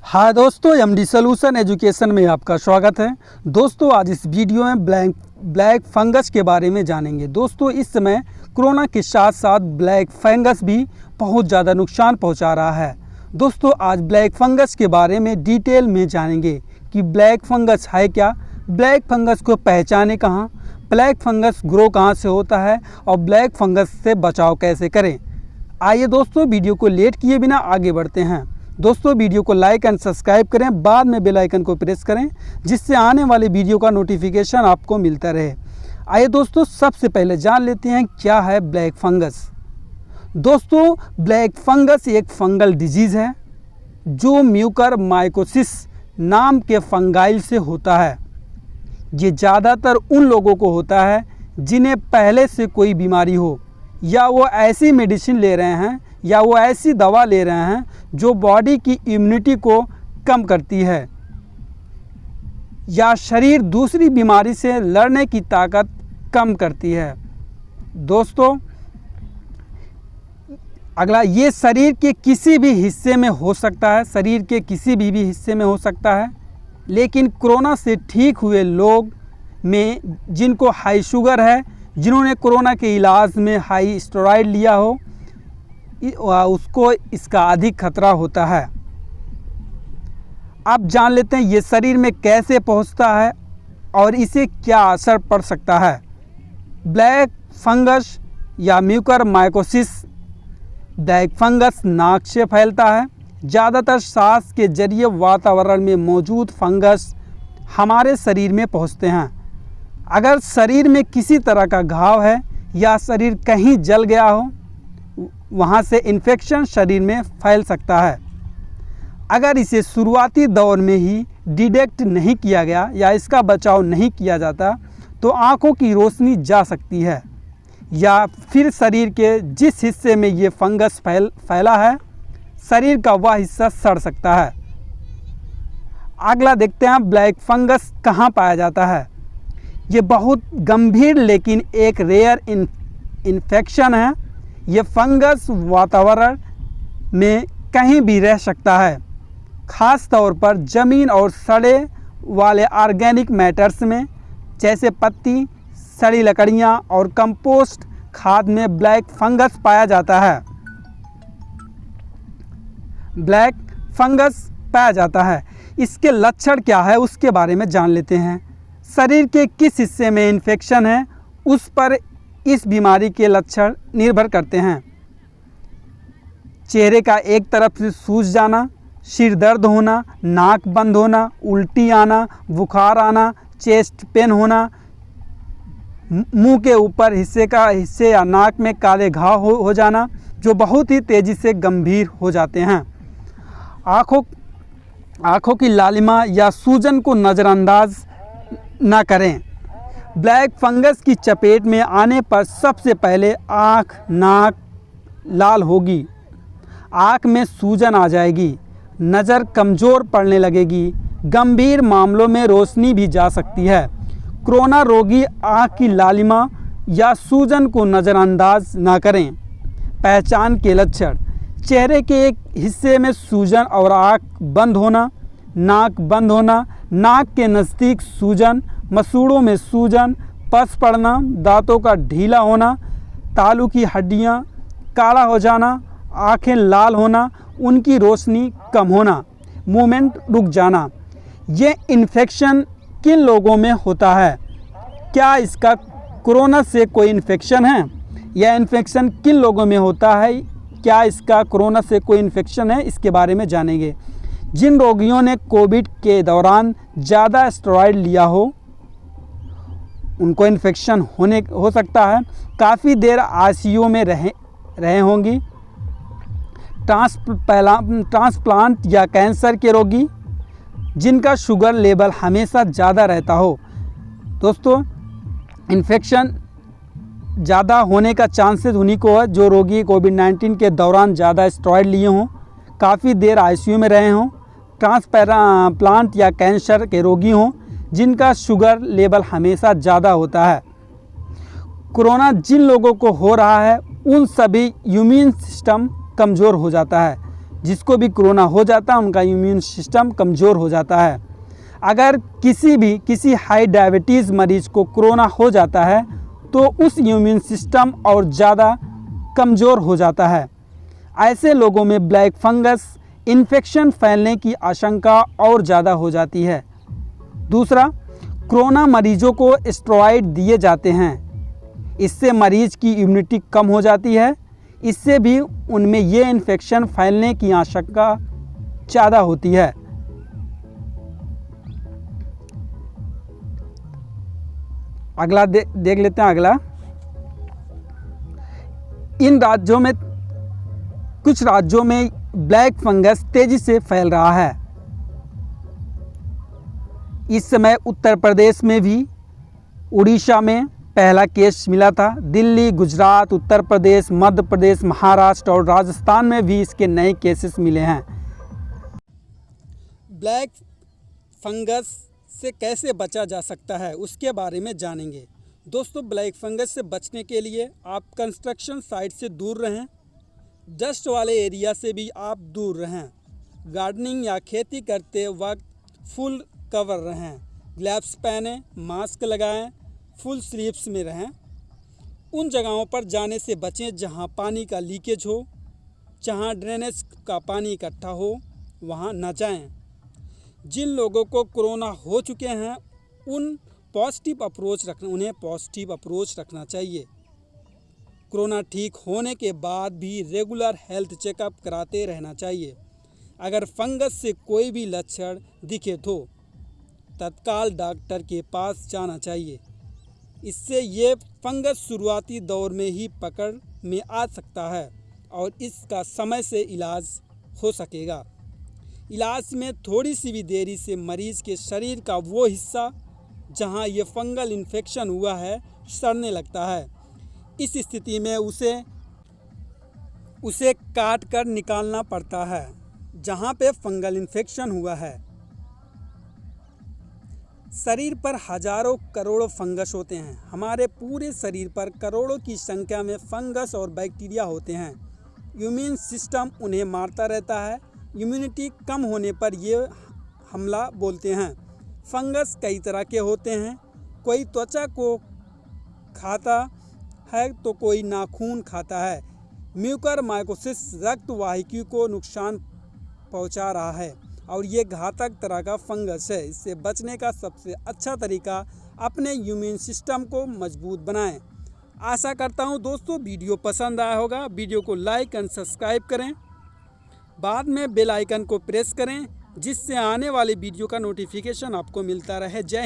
हाँ दोस्तों, MD solution education में आपका स्वागत है। दोस्तों आज इस वीडियो में ब्लैक फंगस के बारे में जानेंगे। दोस्तों इस समय कोरोना के साथ साथ ब्लैक फंगस भी बहुत ज़्यादा नुकसान पहुंचा रहा है। दोस्तों आज ब्लैक फंगस के बारे में डिटेल में जानेंगे कि ब्लैक फंगस है क्या, ब्लैक फंगस को पहचाने कहाँ, ब्लैक फंगस ग्रो कहाँ से होता है और ब्लैक फंगस से बचाव कैसे करें। आइए दोस्तों वीडियो को लेट किए बिना आगे बढ़ते हैं। दोस्तों वीडियो को लाइक एंड सब्सक्राइब करें, बाद में बेल आइकन को प्रेस करें जिससे आने वाले वीडियो का नोटिफिकेशन आपको मिलता रहे। आइए दोस्तों सबसे पहले जान लेते हैं क्या है ब्लैक फंगस। दोस्तों ब्लैक फंगस एक फंगल डिजीज़ है जो म्यूकरमाइकोसिस नाम के फंगाइल से होता है। ये ज़्यादातर उन लोगों को होता है जिन्हें पहले से कोई बीमारी हो या वो ऐसी मेडिसिन ले रहे हैं या वो ऐसी दवा ले रहे हैं जो बॉडी की इम्यूनिटी को कम करती है या शरीर दूसरी बीमारी से लड़ने की ताकत कम करती है। दोस्तों अगला, ये शरीर के किसी भी हिस्से में हो सकता है, शरीर के किसी भी हिस्से में हो सकता है, लेकिन कोरोना से ठीक हुए लोग में जिनको हाई शुगर है, जिन्होंने कोरोना के इलाज में हाई स्टेरॉइड लिया हो, उसको इसका अधिक खतरा होता है। अब जान लेते हैं ये शरीर में कैसे पहुंचता है और इसे क्या असर पड़ सकता है। ब्लैक फंगस या म्यूकरमाइकोसिस ब्लैक फंगस नाक से फैलता है। ज़्यादातर सांस के जरिए वातावरण में मौजूद फंगस हमारे शरीर में पहुंचते हैं। अगर शरीर में किसी तरह का घाव है या शरीर कहीं जल गया हो, वहाँ से इन्फेक्शन शरीर में फैल सकता है। अगर इसे शुरुआती दौर में ही डिटेक्ट नहीं किया गया या इसका बचाव नहीं किया जाता तो आँखों की रोशनी जा सकती है या फिर शरीर के जिस हिस्से में ये फंगस फैला है शरीर का वह हिस्सा सड़ सकता है। अगला देखते हैं ब्लैक फंगस कहाँ पाया जाता है। ये बहुत गंभीर लेकिन एक रेयर इन्फेक्शन है। ये फंगस वातावरण में कहीं भी रह सकता है, ख़ास तौर पर ज़मीन और सड़े वाले ऑर्गेनिक मैटर्स में, जैसे पत्ती, सड़ी लकड़ियाँ और कंपोस्ट खाद में ब्लैक फंगस पाया जाता है। ब्लैक फंगस पाया जाता है। इसके लक्षण क्या है उसके बारे में जान लेते हैं। शरीर के किस हिस्से में इन्फेक्शन है उस पर इस बीमारी के लक्षण निर्भर करते हैं। चेहरे का एक तरफ से सूज जाना, सिर दर्द होना, नाक बंद होना, उल्टी आना, बुखार आना, चेस्ट पेन होना, मुंह के ऊपर हिस्से या नाक में काले घाव हो जाना जो बहुत ही तेज़ी से गंभीर हो जाते हैं। आँखों की लालिमा या सूजन को नज़रअंदाज ना करें। ब्लैक फंगस की चपेट में आने पर सबसे पहले आँख, नाक लाल होगी, आँख में सूजन आ जाएगी, नज़र कमज़ोर पड़ने लगेगी, गंभीर मामलों में रोशनी भी जा सकती है। कोरोना रोगी आँख की लालिमा या सूजन को नज़रअंदाज ना करें। पहचान के लक्षण: चेहरे के एक हिस्से में सूजन और आँख बंद होना, नाक बंद होना, नाक के नज़दीक सूजन, मसूड़ों में सूजन, पस पड़ना, दांतों का ढीला होना, तालू की हड्डियां काला हो जाना, आँखें लाल होना, उनकी रोशनी कम होना, मूवमेंट रुक जाना। ये इन्फेक्शन किन लोगों में होता है? क्या इसका कोरोना से कोई इन्फेक्शन है? यह इन्फेक्शन किन लोगों में होता है? क्या इसका कोरोना से कोई इन्फेक्शन है? इसके बारे में जानेंगे। जिन रोगियों ने कोविड के दौरान ज़्यादा स्टेरॉइड लिया हो उनको इन्फेक्शन हो सकता है। काफ़ी देर आईसीयू में रहे होंगी। ट्रांसप्लांट या कैंसर के रोगी जिनका शुगर लेवल हमेशा ज़्यादा रहता हो। दोस्तों इन्फेक्शन ज़्यादा होने का चांसेस उन्हीं को है जो रोगी कोविड-19 के दौरान ज़्यादा स्टेरॉइड लिए हों, काफ़ी देर आईसीयू में रहे हों, ट्रांसप्लांट या कैंसर के रोगी हों जिनका शुगर लेवल हमेशा ज़्यादा होता है। कोरोना जिन लोगों को हो रहा है उन सभी इम्यून सिस्टम कमज़ोर हो जाता है। जिसको भी कोरोना हो जाता है उनका इम्यून सिस्टम कमज़ोर हो जाता है। अगर किसी हाई डायबिटीज़ मरीज़ को कोरोना हो जाता है तो उस इम्यून सिस्टम और ज़्यादा कमज़ोर हो जाता है। ऐसे लोगों में ब्लैक फंगस इन्फेक्शन फैलने की आशंका और ज़्यादा हो जाती है। दूसरा, कोरोना मरीजों को स्टेरॉइड दिए जाते हैं। इससे मरीज की इम्यूनिटी कम हो जाती है। इससे भी उनमें ये इन्फेक्शन फैलने की आशंका ज़्यादा होती है। अगला देख लेते हैं। अगला, इन राज्यों में कुछ राज्यों में ब्लैक फंगस तेजी से फैल रहा है। इस समय उत्तर प्रदेश में भी, उड़ीसा में पहला केस मिला था। दिल्ली, गुजरात, उत्तर प्रदेश, मध्य प्रदेश, महाराष्ट्र और राजस्थान में भी इसके नए केसेस मिले हैं। ब्लैक फंगस से कैसे बचा जा सकता है उसके बारे में जानेंगे। दोस्तों, ब्लैक फंगस से बचने के लिए आप कंस्ट्रक्शन साइट से दूर रहें। डस्ट वाले एरिया से भी आप दूर रहें। गार्डनिंग या खेती करते वक्त फुल कवर रहें। ग्लव्स पहनें, मास्क लगाएं, फुल स्लीव्स में रहें। उन जगहों पर जाने से बचें जहां पानी का लीकेज हो, जहां ड्रेनेज का पानी इकट्ठा हो, वहां न जाएं। जिन लोगों को कोरोना हो चुके हैं उन्हें पॉजिटिव अप्रोच रखना चाहिए। कोरोना ठीक होने के बाद भी रेगुलर हेल्थ चेकअप कराते रहना चाहिए। अगर फंगस से कोई भी लक्षण दिखे तो तत्काल डॉक्टर के पास जाना चाहिए। इससे ये फंगस शुरुआती दौर में ही पकड़ में आ सकता है और इसका समय से इलाज हो सकेगा। इलाज में थोड़ी सी भी देरी से मरीज के शरीर का वो हिस्सा जहां ये फंगल इन्फेक्शन हुआ है सड़ने लगता है। इस स्थिति में उसे काट कर निकालना पड़ता है जहां पे फंगल इन्फेक्शन हुआ है। शरीर पर हजारों करोड़ों फंगस होते हैं। हमारे पूरे शरीर पर करोड़ों की संख्या में फंगस और बैक्टीरिया होते हैं। इम्यून सिस्टम उन्हें मारता रहता है। इम्यूनिटी कम होने पर ये हमला बोलते हैं। फंगस कई तरह के होते हैं। कोई त्वचा को खाता है तो कोई नाखून खाता है। म्यूकर माइकोसिस रक्त वाहिकी को नुकसान पहुंचा रहा है और ये घातक तरह का फंगस है। इससे बचने का सबसे अच्छा तरीका अपने इम्यून सिस्टम को मजबूत बनाएं। आशा करता हूं दोस्तों वीडियो पसंद आया होगा। वीडियो को लाइक एंड सब्सक्राइब करें। बाद में बेल आइकन को प्रेस करें जिससे आने वाली वीडियो का नोटिफिकेशन आपको मिलता रहे। जय हिंद।